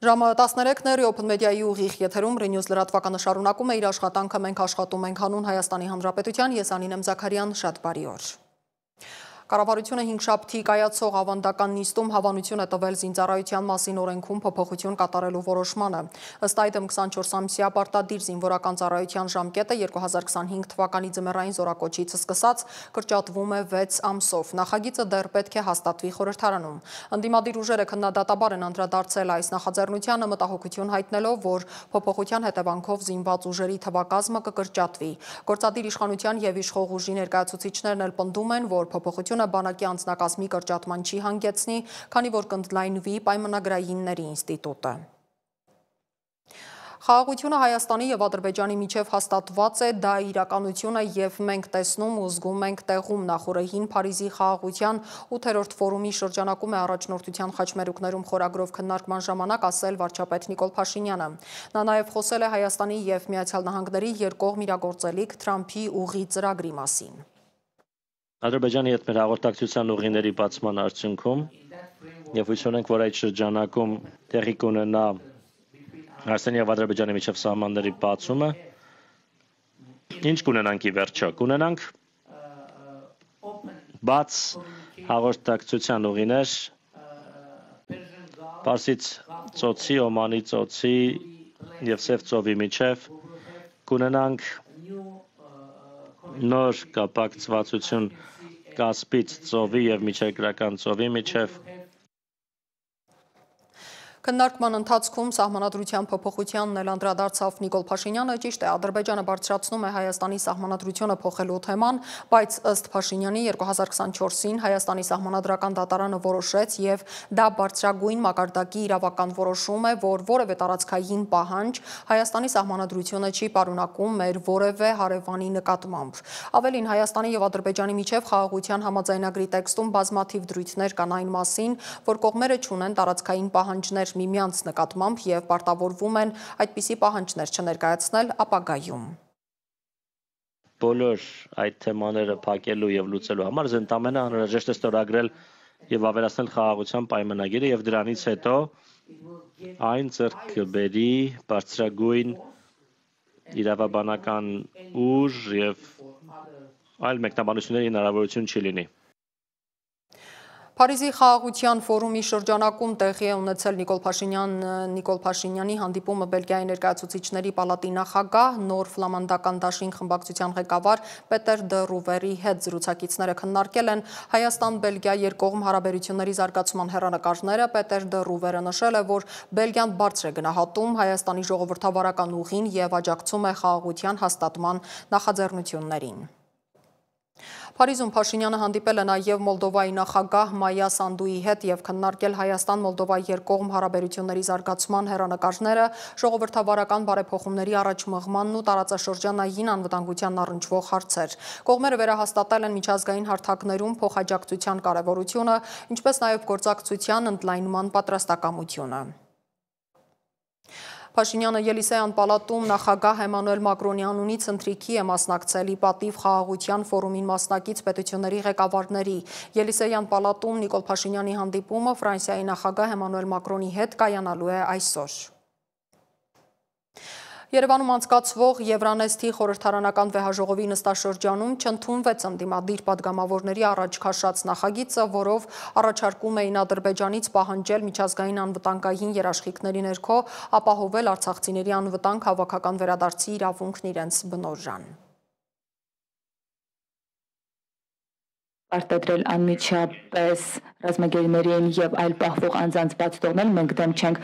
Ժամը 13-ն Open Media-ի ուղիղ եթերում Renews լրատվականը շարունակում է իր աշխատանքը մենք աշխատում ենք հանուն Հայաստանի Հանրապետության, ես Անին եմ Զաքարյան, շատ բարի օր։ Կառավարությունը 5 շաբթի կայացող ավանդական նիստում հավանություն է տվել զինծառայության մասին օրենքում փոփոխություն կատարելու որոշմանը։ Ըստ այդմ 24-ամսյա պարտադիր զինվորական ծառայության ժամկետը 2025 թվականի ձմեռային զորակոչից սկսած կրճատվում է 6 ամսով։ Նախագիծը դեռ պետք է հաստատվի խորհրդարանում։ Ընդդիմադիր ուժերը քննադատաբար են անդրադարձել այս նախաձեռնությանը, մտահոգություն հայտնելով, որ փոփոխության հետևանքով զինված ուժերի թվակազմը կկրճատվի։ Գործադիր իշխանության եւ իշխող ուժի ներկայացուցիչներն էլ պնդում են, որ փոփոխությունը բանակի անձնակազմի կրճատման չի հանգեցնի, քանի որ կընդլայնվի պայմանագրայինների ինստիտուտը։ Խաղաղությունը Հայաստանի եւ Ադրբեջանի միջև հաստատված է, դա իրականություն է եւ մենք տեսնում ու զգում ենք տեղում նախորդին Փարիզի խաղաղության 8-րդ ֆորումի շրջանակում է առաջնորդության խաչմերուկներում խորագրով քննարկման ժամանակ ասել վարչապետ Նիկոլ Փաշինյանը։ Նա նաեւ խոսել է Հայաստանի եւ Միացյալ Նահանգների երկկողմ իրագործելիք Թրամփի ուղի ծրագրի մասին։ Ադրբեջանի հետ մեր հաղորդակցության ուղիների բացման արդյունքում եւ հույս ունենք, որ այդ շրջանակում տեղի կունենա Հայաստանի եւ Ադրբեջանի միջև սահմանների բացումը, ինչ կունենանք ի վերջո, կունենանք բաց հաղորդակցության ուղիներ Պարսից ծոցի, Օմանի ծոցի եւ Սև ծովի միջև, կունենանք նոր կապակցվածություն Կասպից ծովի եւ միջերկրական ծովի միջև Քննարկման ընթացքում սահմանադրության փոփոխությանն էլ անդրադարձավ Նիկոլ Փաշինյանը, ճիշտ է, Ադրբեջանը բարձրացնում է Հայաստանի սահմանադրությունը փոխելու թեման, բայց ըստ Փաշինյանի 2024-ին Հայաստանի սահմանադրական դատարանը որոշեց եւ դա բարձրագույն մակարդակի իրավական որոշում է, որ որևէ տարածքային պահանջ Հայաստանի սահմանադրությունը չի պարունակում մեր որևէ հարևանի նկատմամբ։ Ավելին, Հայաստանի եւ Ադրբեջանի միջև խաղաղության համաձայնագրի տեքստում բազմաթիվ դրույթներ կան այն մասին, որ կողմերը չունեն տարածքային պահանջներ միմյանց նկատմամբ եւ պարտավորվում են այդպիսի պահանջներ չներկայացնել ապագայում։ Բոլոր այդ թեմաները փակելու եւ լուծելու համար ընդամենը անհրաժեշտ է ստորագրել եւ ավելացնել խաղաղության պայմանագիրը եւ դրանից հետո այն ձեռք կբերի բարձրագույն իրավաբանական ուժ եւ այլ մեկնաբանությունների հնարավորություն չի լինի։ Փարիզի խաղաղության ֆորումի շրջանակում տեղի է ունեցել Նիկոլ Փաշինյանի հանդիպումը Բելգիայի ներկայացուցիչների պալատի նախագահ, նոր ֆլամանդական դաշինք խմբակցության ղեկավար Պետեր դը Ռուվերի հետ զրուցակիցները քննարկել են Հայաստան-Բելգիա երկկողմ հարաբերությունների զարգացման հեռանկարները։ Պետեր դը Ռուվերը նշել է, որ Բելգիան բարձր է գնահատում Հայաստանի ժողովրդավարական ուղին եւ աջակցում է խաղաղության հաստատման նախաձեռնություններին։ Փարիզում Փաշինյանը հանդիպել է նաև Մոլդովայի նախագահ Մայա Սանդուի հետ եւ քննարկել Հայաստան-Մոլդովա երկկողմ հարաբերությունների զարգացման հեռանկարները, ժողովրդավարական բարեփոխումների առաջմղմանն ու տարածաշրջանային անվտանգության առնչվող հարցեր։ Կողմերը վերահաստատել են միջազգային հարթակներում փոխաջակցության կարևորությունը, ինչպես նաև գործակցության ընդլայնման պատրաստակամությունը։ Փաշինյանը Ելիսեյան պալատում նախագահ Էմանուել Մակրոնի անունից ընթրիքի է մասնակցել ի պատիվ խաղաղության ֆորումին մասնակից պետությունների ղեկավարների։ Ելիսեյան պալատում Նիկոլ Փաշինյանի հանդիպումը Ֆրանսիայի նախագահ Էմանուել Մակրոնի հետ կայանալու է այսօր։ Երևանում անցկացվող Եվրանեստի խորհրդարանական վեհաժողովի նստաշրջանում չընդունվեց ընդդիմադիր պատգամավորների առաջ քաշած նախագիծը, որով առաջարկում էին Ադրբեջանից պահանջել միջազգային անվտանգային երաշխիքների ներքո ապահովել արցախցիների անվտանգ հավաքական վերադարձի իրավունքն իրենց բնօրրան։ Արտադրել անմիջապես ռազմագերիներին եւ այլ պահվող անձանց բաց թողնել, մենք դեմ չենք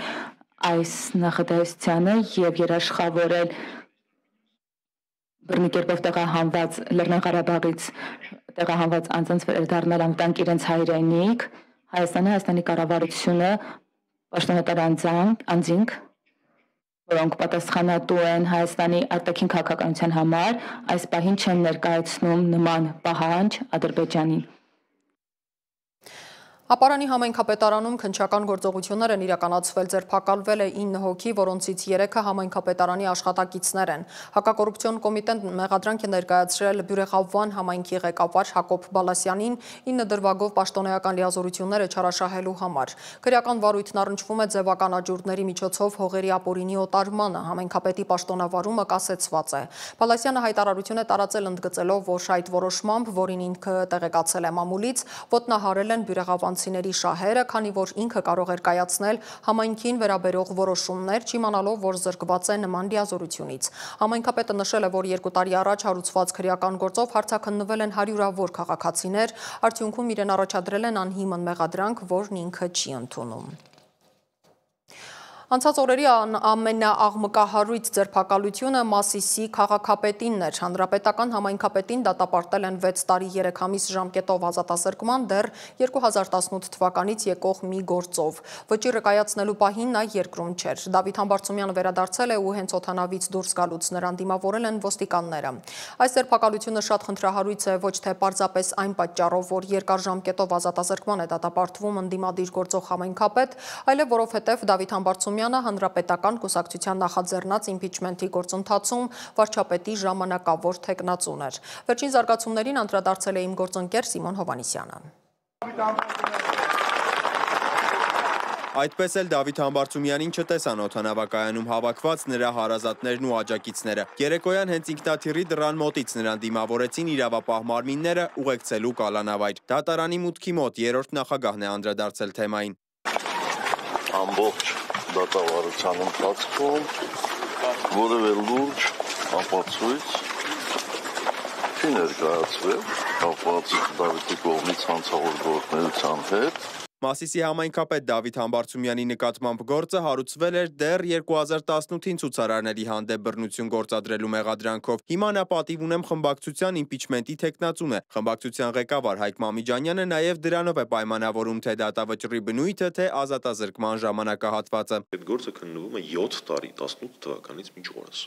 այս նախադասությանը եւ երաշխավորել բռնի կերպով տեղահանված Լեռնային Ղարաբաղից տեղահանված անձանց վերադառնալ անվտանգ իրենց հայրենիք, Հայաստանի կառավարությունը, պաշտոնատար անձինք, որոնք պատասխանատու են Հայաստանի արտաքին քաղաքականության համար, այս պահին չեն ներկայացնում նման պահանջ Ադրբեջանին։ Ապարանի համայնքապետարանում քննչական գործողություններ են իրականացվել, ձերբակալվել է 9 հոգի, որոնցից 3-ը համայնքապետարանի աշխատակիցներ են։ Հակակոռուպցիոն կոմիտեն մեղադրանք է ներկայացրել Բյուրեղավան համայնքի ղեկավար Հակոբ Բալասյանին 9 դրվագով պաշտոնեական լիազորությունները չարաշահելու համար։ Քրեական վարույթն առնչվում է ձևական աջուրդների միջոցով հողերի ապօրինի օտարմանը, համայնքապետի պաշտոնավարումը կասեցված է։ Բալասյանը հայտարարություն է տարածել ընդգծելով, որ այդ որոշմամբ, որին ինքը տեղեկացել է մամուլից, ոտնահարել են Բյուրեղավան շահերը, քանի որ ինքը կարող էր կայացնել համայնքին վերաբերող որոշումներ, չիմանալով, որ զրկված է նման լիազորությունից։ Համայնքապետը նշել է, որ 2 տարի առաջ հարուցված քրեական գործով հարցաքննվել են հարյուրավոր քաղաքացիներ, արդյունքում իրեն առաջադրել են անհիմն մեղադրանք, որն ինքը չի ընդունում։ Անցած օրերի ամենաաղմկահարույց ձերբակալությունը Մասիսի քաղաքապետինն էր։ Հանրապետական համայնքապետին դատապարտել են 6 տարի 3 ամիս ժամկետով ազատազրկման դեռ 2018 թվականից եկող մի գործով։ Վճիռը կայացնելու պահին նա երկրում չէր։ Դավիթ Համբարձումյանը վերադարձել է ու հենց օդանավից դուրս գալուց նրան դիմավորել են ոստիկանները։ Այս ձերբակալությունը շատ խնդրահարույց է ոչ թե պարզապես այն պատճառով, որ երկար ժամկետով ազատազրկման է դատապարտվում ընդդիմադիր գործող համայնքապետ, այլև որովհետև Դավիթ Համբարձումյանը հանրապետական կուսակցության նախաձեռնած իմպիչմենթի գործընթացում վարչապետի ժամանակավոր թեկնածուն էր։ Վերջին զարգացումներին անդրադարձել է իմ գործընկեր Սիմոն Հովհաննիսյանը։ Այդպես էլ Դավիթ Համբարձումյանին չտեսան օդանավակայանում հավաքված նրա հարազատներն ու աջակիցները։ Երեկոյան հենց ինքնաթիռի դռան մոտից նրան դիմավորեցին իրավապահ մարմինները ուղեկցելու կալանավայր։ Դատարանի մուտքի մոտ երրորդ նախագահն է անդրադարձել թեմային։ Ամբողջ դատավարության ընթացքում որևէ լուրջ ապացույց չի ներկայացվել կապված Դավիթի կողմից հանցավոր գործունեության հետ։ Մասիսի համայնքապետ Դավիթ Համբարձումյանի նկատմամբ գործը հարուցվել էր դեռ 2018-ին ցուցարարների հանդեպ բռնություն գործադրելու մեղադրանքով։ Հիմա նա պատիվ ունեմ խմբակցության իմպիչմենտի թեկնածուն է։ Խմբակցության ղեկավար Հայկ Մամիջանյանը նաև դրանով է պայմանավորում թե դատավճռի բնույթը, թե ազատազրկման ժամանակահատվածը։ Այդ գործը քննվում է 7 տարի 18 թվականից մինչ օրս։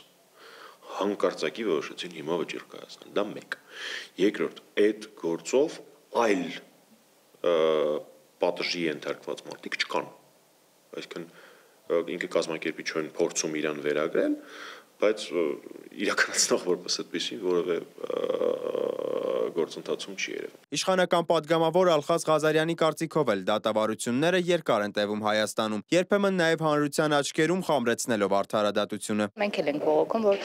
Հանկարծակի որոշեցին հիմա վճիռ կայացնել։ Դա մեկ։ Երկրորդ, այդ գործով այլ պատժի ենթարկված մարդիկ չկան, այսինքն ինքը կազմակերպիչ են փորձում իրան վերագրել, բայց իրականացնող որպես այդպեսի որևէ գործընթացում չի երևում։ Իշխանական պատգամավոր Ալխազ Ղազարյանի կարծիքով էլ դատավարությունները երկար են տևում Հայաստանում, երբեմն նաև հանրության աչքերում խամրեցնելով արդարադատությունը։ Մենք էլ ենք բողոքում, որ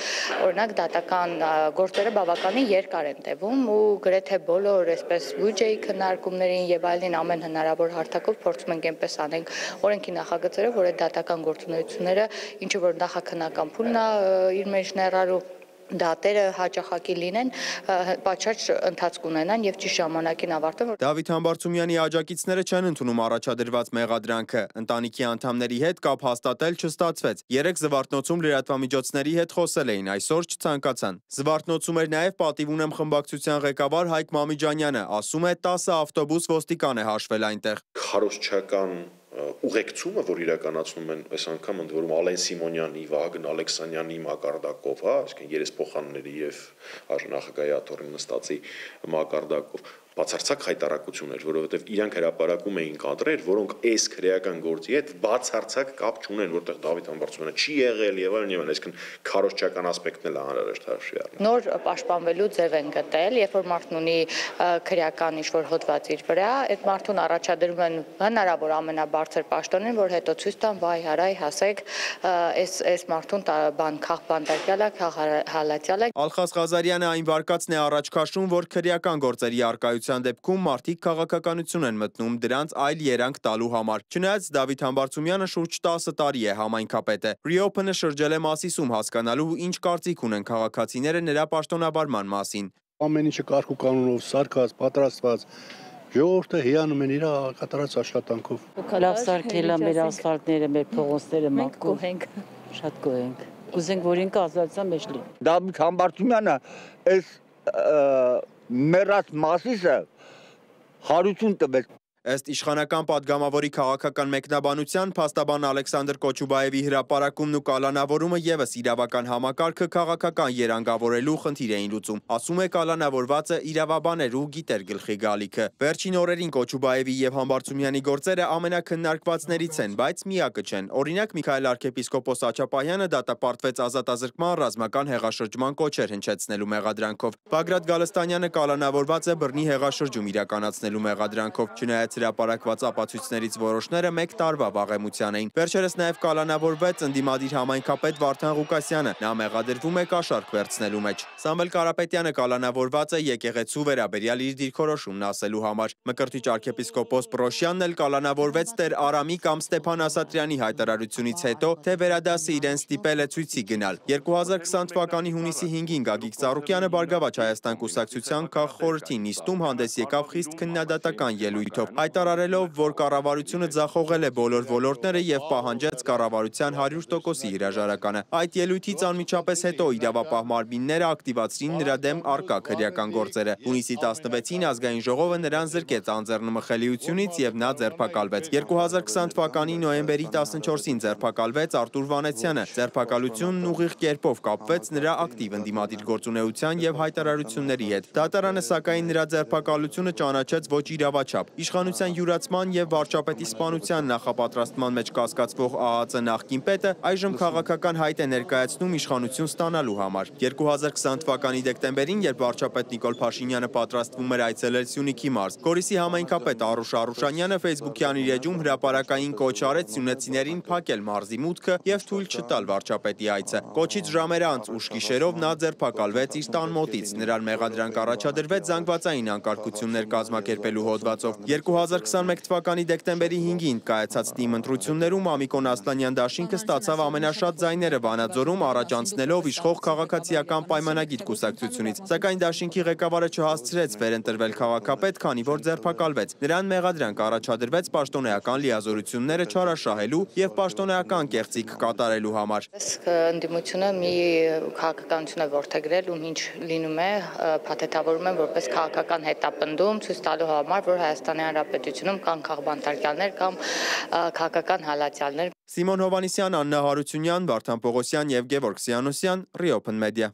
օրինակ դատական գործերը բավականին երկար են տևում ու գրեթե բոլոր այսպես բյուջեի քննարկումներին եւ այլն ամեն հնարավոր հարթակով փորձում ենք այնպես անենք օրենքի նախագծերով, որ այդ դատական գործունեությունները ինչ որ նախաքննական փուլն է իր մեջ ներառու դատերը հաճախակի լինեն, պատշաճ ընթացք ունենան եւ ճիշտ ժամանակին ավարտեն։ Դավիթ Համբարձումյանի աջակիցները չեն ընդունում առաջադրված մեղադրանքը։ Ընտանիքի անդամների հետ կապ հաստատել չստացվեց։ Երեք Զվարթնոցում լրատվամիջոցների հետ խոսել էին, այսօր չցանկացան։ Զվարթնոցում էր նաև պատիվ ունեմ խմբակցության ղեկավար Հայկ Մամիջանյանը, ասում է 10 ավտոբուս ոստիկան է հաշվել այնտեղ։ Քարոզչական ուղեկցումը, որ իրականացնում են այս անգամ ընդ որում Ալեն Սիմոնյանի, Վահագն Ալեքսանյանի մակարդակով, հա, այսինքն երեսփոխանների եւ արժանախագահի աթոռին նստածի մակարդակով բացարձակ հայտարարություն էր, որովհետև իրանք հրապարակում էին կադրեր, որոնք այս քրեական գործի հետ բացարձակ կապ չունեն, որտեղ Դավիթ Համբարձումյանը չի եղել եւ այլն, այսինքն քարոզչական ասպեկտն էլ անհրաժեշտ հաշվի առնել։ Նոր պաշտպանվելու ձև են գտել, երբ որ մարդն ունի քրեական ինչ-որ հոդված իր վրա, այդ մարդուն առաջադրում են հնարավոր ամենաբարձր պաշտոնին, որ հետո ցույց տան, վայ, հարայ, հասեք, այս մարդուն քաղ բանդակյալ է, քաղ հալածյալ է։ Ալխազ Ղազարյանը այն վարկածն է առաջ քաշում, որ քրեական գործերի արկայության դեպքում մարդիկ քաղաքականություն են մտնում դրանց այլ երանգ տալու համար։ Չնայած Դավիթ Համբարձումյանը շուրջ 10 տարի է համայնքապետ է։ Reopen-ը շրջել է Մասիսում հասկանալու ինչ կարծիք ունեն քաղաքացիները նրա պաշտոնավարման մասին։ Ամեն ինչը կարգ ու կանոնով սարքած, պատրաստված, ժողովուրդը հիանում են իր կատարած աշխատանքով։ Լավ սարքել է մեր ասֆալտները, մեր փողոցները մաքուր։ Մենք շատ գոհ ենք։ Կուզենք, որ ինքը ազատության մեջ լինի։ Դավիթ Համբարձումյանը այս մեռած Մասիսը հարություն տվեց։ Ըստ իշխանական падգամավորի քաղաքական մեկնաբանության, փաստաբան Ալեքսանդր Կոչուբաևի հրապարակումն ու կալանավորումը ևս իրավական համակարգը քաղաքական երանգավորելու խնդիր էին լուծում։ Ասում է կալանավորվածը իրավաբան էր ու գիտեր գլխի գալիքը։ Վերջին օրերին Կոչուբաևի եւ Համբարձումյանի գործերը ամենակննարկվածներից են, բայց միակը չեն։ Օրինակ Միքայել arczepiskopos Աչապահյանը դատապարտվեց ազատազրկման ռազմական հեղաշրջման կոչեր հնչեցնելու մեղադրանքով։ Բագրատ Գալստանյանը կալանավորված է բռնի հեղաշրջում իրականացնելու մեղադրանքով, չնայած հրապարակված ապացույցներից որոշները 1 տարվա վաղեմության էին։ Վերջերս նաև կալանավորվեց ընդդիմադիր համայնքապետ Վարդան Ղուկասյանը, նա մեղադրվում է կաշառք վերցնելու մեջ։ Սամվել Կարապետյանը կալանավորված է եկեղեցու վերաբերյալ իր դիրքորոշումն ասելու համար։ Մկրտիչ arczepiskopos Պրոշյանն էլ կալանավորվեց Տեր Արամի կամ Ստեփան Ասատրյանի հայտարարությունից հետո, թե վերադասը իրեն ստիպել է ցույցի գնալ։ 2020 թվականի հունիսի 5-ին Գագիկ Ծառուկյանը Բարգավաճ Հայաստան կուսակցության քաղխորհրդի նիստում հանդես եկավ խիստ քննադատական ելույթով, հայտարարելով, որ կառավարությունը ձախողել է բոլոր ոլորտները եւ պահանջեց կառավարության 100%-ի հրաժարականը։ Այդ ելույթից անմիջապես հետո իրավապահ մարմինները ակտիվացրին նրա դեմ առկա քրեական գործերը։ Հունիսի 16-ին ազգային ժողովը նրան զրկեց անձեռնմխելիությունից եւ նա ձերբակալվեց։ 2020 թվականի նոյեմբերի 14-ին ձերբակալվեց Արտուր Վանեցյանը։ Ձերբակալությունն ուղիղ կերպով կապվեց նրա ակտիվ ընդդիմադիր գործունեության եւ հայտարարությունների հետ։ Դատարանը սակայն նրա ձերբակալությունը ճանաչեց ոչ իրավաչափ։ Իշխանության յուրացման եւ վարչապետի սպանության նախապատրաստման մեջ կասկածվող ԱԱԾ նախկին պետը այժմ քաղաքական հայտ է ներկայացնում իշխանություն ստանալու համար։ 2020 թվականի դեկտեմբերին, երբ վարչապետ Նիկոլ Փաշինյանը պատրաստվում էր այցելել Սյունիքի մարզ, Գորիսի համայնքապետ Արուշ Արուշանյանը Facebook-յան իր էջում հրապարակային կոչ արեց սյունեցիներին փակել մարզի մուտքը եւ թույլ չտալ վարչապետի այցը։ Կոչից ժամեր անց ուշ գիշերով նա ձերբակալվեց իր տան մոտից։ Նրան մեղադրանք առաջադրվեց զանգվածային անկարգություններ կազմակերպելու հոդվածով։ 2021 թվականի դեկտեմբերի 5-ին կայացած թիմ ընտրություններում Ամիկոն Ասլանյան դաշինքը ստացավ ամենաշատ ձայները Վանաձորում, առաջանցնելով իշխող քաղաքացիական պայմանագիր կուսակցությունից։ Սակայն դաշինքի ղեկավարը չհասցրեց վերընտրվել քաղաքապետ, քանի որ ձերբակալվեց։ Նրան մեղադրանք առաջադրվեց պաշտոնեական լիազորությունները չարաշահելու եւ պաշտոնեական կեղծիք կատարելու համար։ Ընդդիմությունը մի քաղաքականություն է որդեգրել, ում ինչ լինում է, փաթեթավորում են որպես քաղաքական հետապնդում, ցույց տալու համար, որ Հայաստանի Հանրապետությունում կան քաղբանտարկյալներ կամ քաղաքական հալածյալներ։ Սիմոն Հովանիսյան, Աննա Հարությունյան, Վարդան Պողոսյան եւ Գևորգ Սյանոսյան, Reopen Media։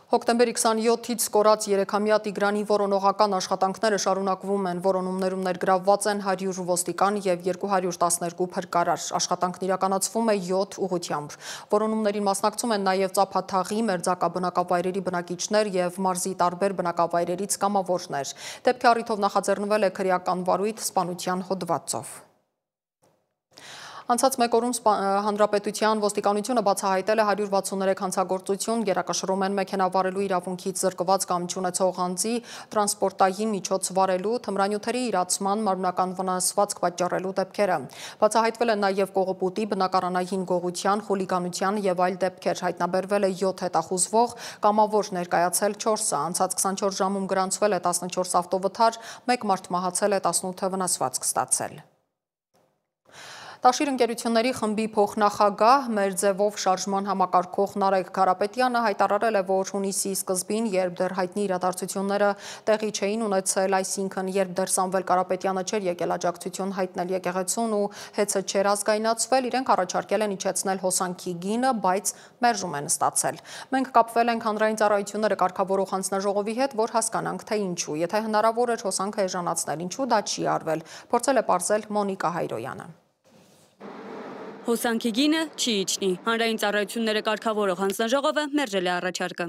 Հոկտեմբերի 27-ից կորած 3-ամյա Տիգրանի որոնողական աշխատանքները շարունակվում են։ Որոնումներում ներգրավված են 100 ոստիկան եւ 212 փրկարար։ Աշխատանքն իրականացվում է 7 ուղղությամբ։ Որոնումներին մասնակցում են նաեւ Ծափաթաղի մերձակա բնակավայրերի բնակիչներ եւ մարզի տարբեր բնակավայրերից կամավորներ։ Դեպքի առիթով նախաձեռնվել է քրեական վարույթ սպանության հոդվածով։ Անցած մեկ օրում Հանրապետության ոստիկանությունը բացահայտել է 163 հանցագործություն, գերակշռում են մեքենավարելու իրավունքից զրկված կամ չունեցող անձի տրանսպորտային միջոց վարելու, թմրանյութերի իրացման, մարմնական վնասվածք պատճառելու դեպքերը։ Բացահայտվել են նաև կողոպուտի, բնակարանային գողության, խուլիգանության եւ այլ դեպքեր։ Հայտնաբերվել է 7 հետախուզվող, կամավոր ներկայացել 4-ը։ Անցած 24 ժամում գրանցվել է 14 ավտովթար, 1 մարդ մահացել է, 18-ը վնասվածք ստացել։ Տաշիր ընկերությունների խմբի փոխնախագահ մեր ձևով շարժման համակարգող Նարեկ Կարապետյանը հայտարարել է, որ հունիսի սկզբին, երբ դեռ հայտնի իրադարձությունները տեղի չէին ունեցել, այսինքն երբ դեռ Սամվել Կարապետյանը չէր եկել աջակցություն հայտնել եկեղեցուն ու հեծը չէր ազգայնացվել, իրենք առաջարկել են իջեցնել հոսանքի գինը, բայց մերժում են ստացել։ Մենք կապվել ենք հանրային ծառայությունները կարգավորող հանձնաժողովի հետ, որ հասկանանք, թե ինչու, եթե հնարավոր էր հոսանքը էժանացնել, ինչու դա չի արվել, փորձել է պարզել Մոնիկա Հայրոյանը։ Հոսանքի գինը չի իջնի։ Հանրային ծառայությունները կարգավորող հանձնաժողովը մերժել է առաջարկը։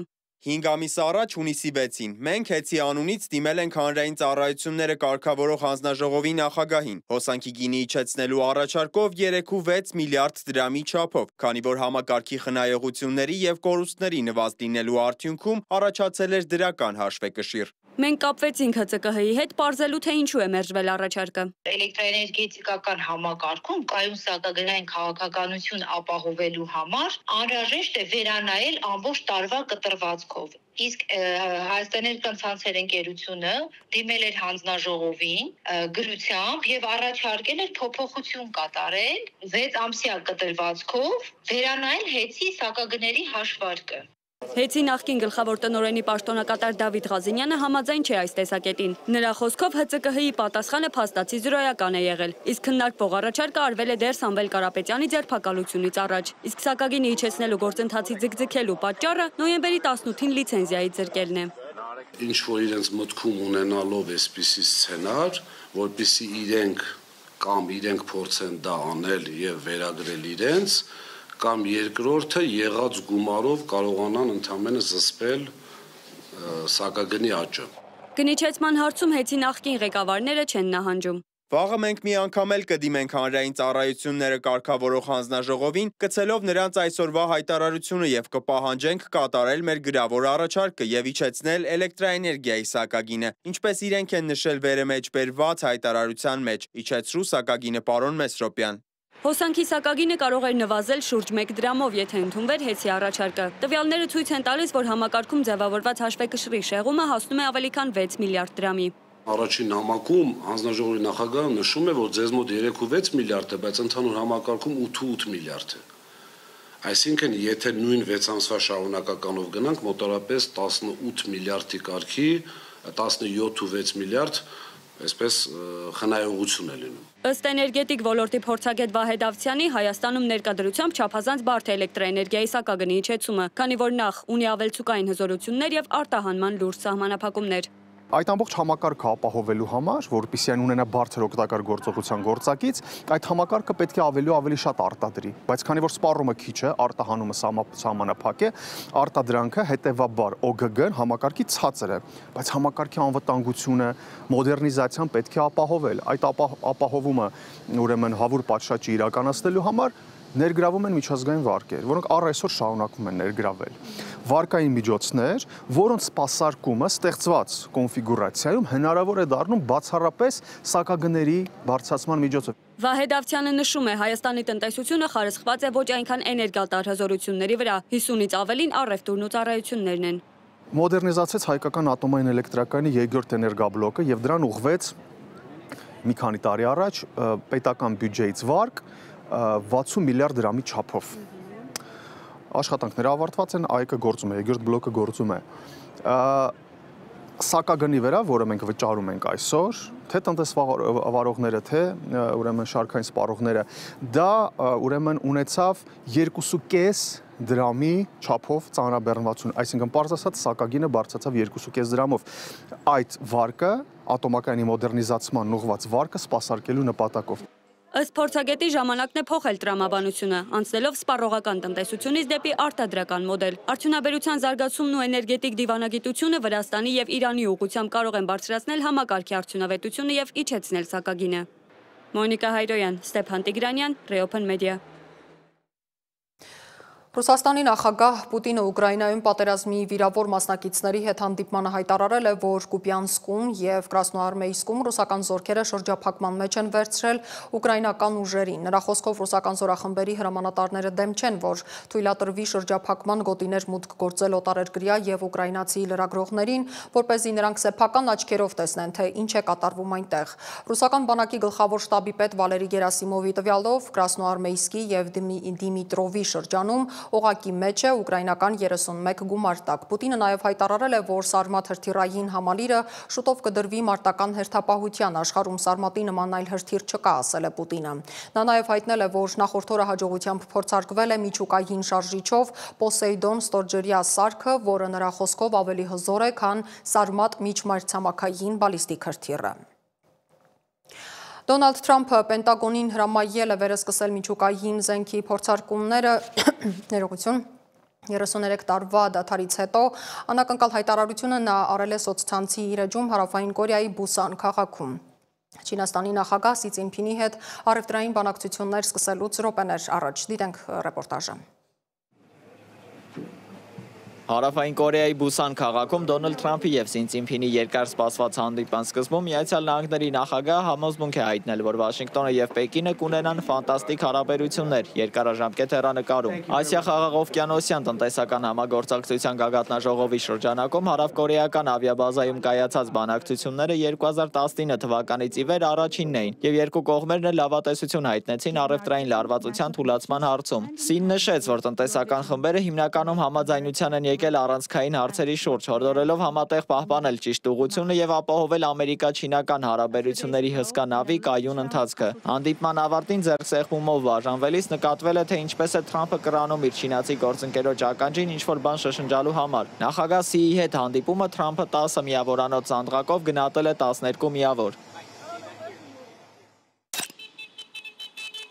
5 ամիս առաջ հունիսի 6-ին մենք Հեցի անունից դիմել ենք հանրային ծառայությունները կարգավորող հանձնաժողովի նախագահին հոսանքի գինի իջեցնելու առաջարկով 3.6 միլիարդ դրամի չափով, քանի որ համակարգի խնայողությունների եւ կորուստների նվազ լինելու արդյունքում առաջացել էր դրական հաշվեկշիռ։ Մենք կապվեցինք ՀՑԿՀ-ի հետ, պարզելու թե ինչու է մերժվել առաջարկը։ Էլեկտրոէներգետիկական համակարգում կայուն սակագնային քաղաքականություն ապահովելու համար անհրաժեշտ է վերանայել ամբողջ տարվա կտրվածքով։ Իսկ Հայաստանի Էլեկտրացանցեր ընկերությունը դիմել էր հանձնաժողովին գրությամբ եւ առաջարկել էր փոփոխություն կատարել 6 ամսյա կտրվածքով վերանայել Հեցի սակագների հաշվարկը։ Հեցի նախկին գլխավոր տնօրենի պաշտոնակատար Դավիթ Ղազինյանը համաձայն չէ այս տեսակետին։ Նրա խոսքով ՀՑԿՀ-ի պատասխանը փաստացի զրոյական է եղել, իսկ քննարկվող առաջարկը արվել է դեռ Սամվել Կարապետյանի ձերբակալությունից առաջ։ Իսկ սակագինը իջեցնելու գործընթացի ձգձգելու պատճառը նոյեմբերի 18-ին լիցենզիայի ձրկելն է։ Ինչ որ իրենց մտքում ունենալով այսպիսի սցենար, որպեսզի իրենք փորձեն դա անել եւ վերագրել իրենց, կամ երկրորդը եղած գումարով կարողանան ընդամենը զսպել սակագնի աճը։ Գնիչեցման հարցում հեցի նախկին ղեկավարները չեն նահանջում։ Վաղը մենք մի անգամ էլ կդիմենք հանրային ծառայությունները կարգավորող հանձնաժողովին, գցելով նրանց այսօրվա հայտարարությունը եւ կպահանջենք կատարել մեր գրավոր առաջարկը եւ իջեցնել էլեկտրաէներգիայի սակագինը, ինչպես իրենք են նշել վերը մեջ բերված հայտարարության մեջ, իջեցրու սակագինը պարոն Մեսրոպյան։ Հոսանքի սակագինը կարող էր նվազել շուրջ 1 դրամով, եթե ընդունվեր հեցի առաջարկը։ Տվյալները ցույց են տալիս, որ համակարգում ձևավորված հաշվեկշռի շեղումը հասնում է ավելի քան 6 միլիարդ դրամի։ Առաջին նամակում հանձնաժողովի նախագահը նշում է, որ ձեզ մոտ 3.6 միլիարդ է, բայց ընդհանուր համակարգում 8.8 միլիարդ է։ Այսինքն, եթե նույն 6 ամսվա շարունակականով գնանք, մոտավորապես 18 միլիարդի կարգի, 17.6 միլիարդ այսպես խնայողություն է լինում։ Ըստ էներգետիկ ոլորտի փորձագետ Վահեդ Ավցյանի, Հայաստանում ներկայությամբ չափազանց բարդ է էլեկտրաէներգիայի սակագնի իջեցումը, քանի որ նախ ունի ավելցուկային հզորություններ եւ արտահանման լուրջ սահմանափակումներ։ Այդ ամբողջ համակարգը ապահովելու համար, որպեսզի այն ունենա բարձր օգտակար գործողության գործակից, այդ համակարգը պետք է ավելի շատ արտադրի, բայց քանի որ սպառումը քիչ է, արտահանումը սահմանափակ է, արտադրանքը հետևաբար ՕԳԳ-ն համակարգի ցածր է, բայց համակարգի անվտանգությունը, մոդեռնիզացիան պետք է ապահովել։ Այդ ապահովումը ուրեմն հավուր պատշաճի իրականացնելու համար ներգրավում են միջազգային վարկեր, որոնք առ այսօր շարունակվում են ներգրավել։ Վարկային միջոցներ, որոնց սպասարկումը ստեղծված կոնֆիգուրացիայում հնարավոր է դառնում բացառապես սակագների բարձրացման միջոցով։ Վահեդ Ավցյանը նշում է, Հայաստանի տնտեսությունը խարսխված է ոչ այնքան էներգատար հզորությունների վրա, 50-ից ավելին առևտուրն ու ծառայություններն են։ Մոդեռնիզացվեց հայկական ատոմային էլեկտրակայանի 2-րդ էներգաբլոկը եւ դրան ուղղվեց մի քանի տարի առաջ պետական բյուջեից վարկ 60 միլիարդ դրամի չափով։ Աշխատանքները ավարտված են, այկը գործում է, 2-րդ բլոկը գործում է։ Սակագնի վրա, որը մենք վճարում ենք այսօր, թե տնտեսվարողները, թե ուրեմն շարքային սպառողները, դա ուրեմն ունեցավ 2.5 դրամի չափով ծանրաբեռնվածություն, այսինքն պարզ ասած սակագինը բարձրացավ 2.5 դրամով։ Այդ վարկը ատոմակայանի մոդեռնիզացման ուղղված վարկը սպասարկելու նպատակով։ Ըստ փորձագետի ժամանակն է փոխել տրամաբանությունը, անցնելով սպառողական տնտեսությունից դեպի արտադրական մոդել։ Արդյունաբերության զարգացումն ու էներգետիկ դիվանագիտությունը Վրաստանի եւ Իրանի ուղղությամբ կարող են բարձրացնել համակարգի արդյունավետությունը եւ իջեցնել սակագինը։ Մոնիկա Հայրոյան, Ստեփան Տիգրանյան, Reopen Media։ Ռուսաստանի նախագահ Պուտինը Ուկրաինայում պատերազմի վիրավոր մասնակիցների հետ հանդիպմանը հայտարարել է, որ Կուպյանսկում եւ Կրասնոարմեյսկում ռուսական զորքերը շրջափակման մեջ են վերցրել ուկրաինական ուժերին։ Նրա խոսքով ռուսական զորախմբերի հրամանատարները դեմ չեն, որ թույլատրվի շրջափակման գոտիներ մուտք գործել օտարերկրյա եւ ուկրաինացի լրագրողներին, որպեսզի նրանք սեփական աչքերով տեսնեն, թե ինչ է կատարվում այնտեղ։ Ռուսական բանակի գլխավոր շտաբի պետ Վալերի Գերասիմովի տվյալով Կրասնոարմեյսկի եւ Դիմիտրովի շրջանում օղակի մեջ է ուկրաինական 31 գումարտակ։ Պուտինը նաև հայտարարել է, որ Սարմատ հրթիռային համալիրը շուտով կդրվի մարտական հերթապահության, աշխարհում Սարմատի նման այլ հրթիռ չկա, ասել է Պուտինը։ Նա նաև հայտնել է, որ նախորդ օրը հաջողությամբ փորձարկվել է միջուկային շարժիչով Պոսեյդոն ստորջրյա սարքը, որը նրա խոսքով ավելի հզոր է, քան Սարմատ միջմայրցամաքային բալիստիկ հրթիռը։ Դոնալդ Թրամփը Պենտագոնին հրամայել է վերսկսել միջուկային զենքի փորձարկումները, ներողություն, 33 տարվա դադարից հետո անակնկալ հայտարարությունը նա արել է սոցցանցի իր էջում Հարավային Կորեայի Բուսան քաղաքում։ Չինաստանի նախագահ Սի Ցինփինի հետ առևտրային բանակցություններ սկսելուց րոպեներ առաջ։ Դիտենք ռեպորտաժը։ Հարավային Կորեայի Բուսան քաղաքում Դոնալդ Թրամփի եւ Սի Ցինփինի երկար սպասված հանդիպան սկզբում Միացյալ Նահանգների նախագահը համոզմունք է հայտնել, որ Վաշինգտոնը եւ Պեկինը կունենան ֆանտաստիկ հարաբերություններ երկարաժամկետ հեռանկարում։ Ասիա խաղաղօվկիանոսյան տնտեսական համագործակցության գագաթնաժողովի շրջանակում հարավկորեական ավիաբազայում կայացած բանակցությունները 2019 թվականից ի վեր առաջինն էին եւ երկու կողմերն էլ լավատեսություն հայտնեցին առևտրային լարվածության թուլացման հարցում։ Սին նշեց, որ տնտեսական խմբերը հիմնականում համաձայնության են քննարկել առանցքային հարցերի շուրջ, հորդորելով համատեղ պահպանել ճիշտ ուղղությունը եւ ապահովել ամերիկա-չինական հարաբերությունների հսկա նավի կայուն ընթացքը։ Հանդիպման ավարտին ձեռքսեղմումով բաժանվելիս նկատվել է, թե ինչպես է Թրամփը կրանում իր չինացի գործընկերոջ ականջին ինչ-որ բան շշնջալու համար։ Նախագահ Սիի հետ հանդիպումը Թրամփը 10 միավորանոց սանդղակով գնահատել է 12 միավոր։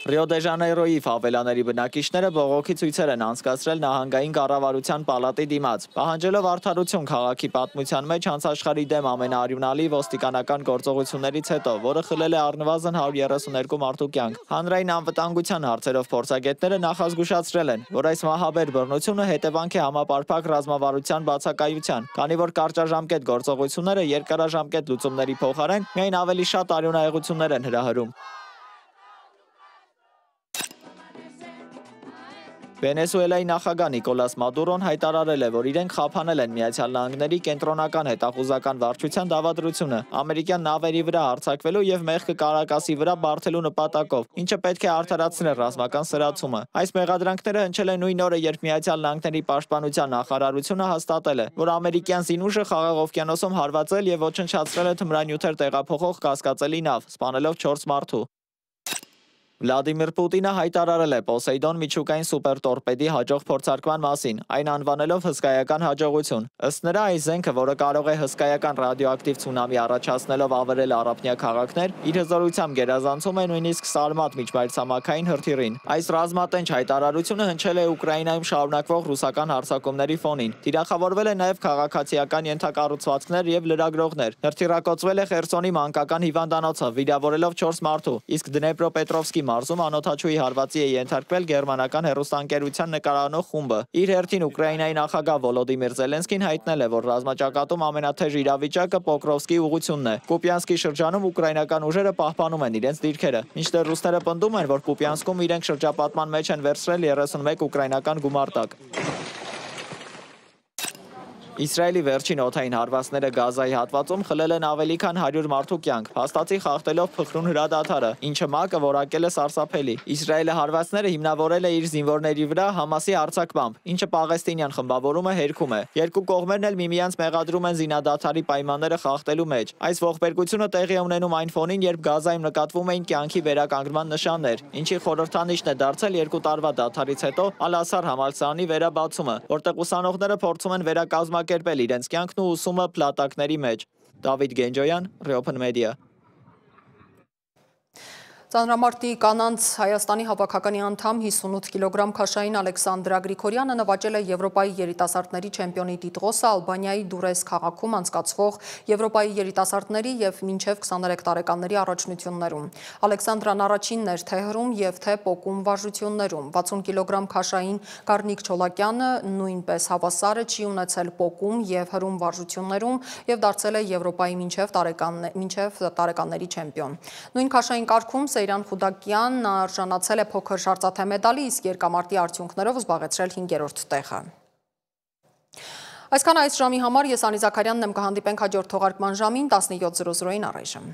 Ռիո դե Ժանեյրոյի ֆավելաների բնակիչները բողոքի ցույցեր են անցկացրել նահանգային կառավարության պալատի դիմաց, պահանջելով արդարություն քաղաքի պատմության մեջ հանցաշխարհի դեմ ամենաարյունալի ոստիկանական գործողություններից հետո, որը խլել է առնվազն 132 մարդու կյանք։ Հանրային անվտանգության հարցերով փորձագետները նախազգուշացրել են, որ այս մահաբեր բռնությունը հետևանք է համապարփակ ռազմավարության բացակայության, քանի որ կարճաժամկետ գործողությունները երկարաժամկետ լուծումների փոխարեն միայն ավելի շատ արյունահեղություններ են հրահրում։ Վենեսուելայի նախագահ Նիկոլաս Մադուրոն հայտարարել է, որ իրենք խափանել են Միացյալ Նահանգների կենտրոնական հետախուզական վարչության դավադրությունը ամերիկյան նավերի վրա արձակվելու եւ մեղքը Կարակասի վրա բարթելու նպատակով, ինչը պետք է արդարացնել ռազմական սրացումը։ Այս մեղադրանքները հնչել են նույն օրը, երբ Միացյալ Նահանգների պաշտպանության նախարարությունը հաստատել է, որ ամերիկյան զինուժը Խաղաղ օվկիանոսում հարվածել եւ ոչնչացրել է թմրանյութեր տեղափոխող կասկածելի նավ, սպանելով 4 մարդու։ Վլադիմիր Պուտինը հայտարարել է Պոսեյդոն միջուկային սուպերտորպեդի հաջող փորձարկման մասին, այն անվանելով հսկայական հաջողություն։ Ըստ նրա, այս զենքը, որը կարող է հսկայական ռադիոակտիվ ցունամի առաջացնելով ավերել առափնյա քաղաքներ, իր հզորությամբ գերազանցում է նույնիսկ Սարմատ միջմայրցամաքային հրթիռին։ Այս ռազմատենչ հայտարարությունը հնչել է Ուկրաինայում շարունակվող ռուսական հարձակումների ֆոնին։ Թիրախավորվել է նաև քաղաքացիական ենթակառուցվածքներ եւ լրագրողներ։ Հրթիռակոծվել է Խերսոնի մանկական հիվանդանոցը, վիրավորելով 4 մարդու, իսկ Դնեպրոպետրովսկի մարզում անօթաչուի հարվածի է ենթարկվել գերմանական հեռուստաընկերության նկարանող խումբը։ Իր հերթին Ուկրաինայի նախագահ Վոլոդիմիր Զելենսկին հայտնել է, որ ռազմաճակատում ամենաթեժ իրավիճակը Պոկրովսկի ուղղությունն է։ Կուպյանսկի շրջանում ուկրաինական ուժերը պահպանում են իրենց դիրքերը, մինչդեռ ռուսները պնդում են, որ Կուպյանսկում իրենք շրջապատման մեջ են վերցրել 31 ուկրաինական գումարտակ։ Իսրայելի վերջին օդային հարվածները Գազայի հատվածում խլել են ավելի քան 100 մարդու կյանք, փաստացի խախտելով փխրուն հրադադարը, ինչը ՄԱԿ-ը որակել է սարսափելի։ Իսրայելը հարվածները հիմնավորել է իր զինվորների վրա Համասի արձակմամբ, ինչը Պաղեստինյան խմբավորումը հերքում է։ Երկու կողմերն էլ միմյանց մեղադրում են զինադադարի պայմանները խախտելու մեջ։ Այս ողբերգությունը տեղի է ունենում այն ֆոնին, երբ Գազայում նկատվում էին կյանքի վերականգնման նշաններ, ինչի խորհրդանիշն է դարձել 2 տարվա դադարից հետո Ալ-Ասար համալսարանի վերաբացումը, որտեղ ուսանողները փորձում են վերակազմակերպել իրենց կյանքն ու ուսումը փլատակների մեջ։ Դավիթ Գենջոյան, Open Media։ Ծանրամարտի կանանց Հայաստանի հավաքականի անդամ 58 կիլոգրամ քաշային Ալեքսանդրա Գրիգորյանը նվաճել է Եվրոպայի երիտասարդների չեմպիոնի տիտղոսը Ալբանիայի Դուրես քաղաքում անցկացվող Եվրոպայի երիտասարդների եւ մինչեւ 23 տարեկանների առաջնություններում։ Ալեքսանդրան առաջինն էր թե հրում եւ թե պոկում վարժություններում։ 60 կիլոգրամ քաշային Կարնիկ Չոլակյանը նույնպես հավասարը չի ունեցել պոկում եւ հրում վարժություններում եւ դարձել է Եվրոպայի մինչեւ տարեկանների չեմպիոն։ Նույն քաշային կարգում Սեյրան Խուդակյանն արժանացել է փոքր շարծաթե մեդալի, իսկ երկամարտի արդյունքներով զբաղեցրել 5-րդ տեղը։ Այսքան այս ժամի համար ես Անի Զաքարյանն եմ, կհանդիպենք հաջորդ թողարկման ժամին 17:00-ին առայժմ։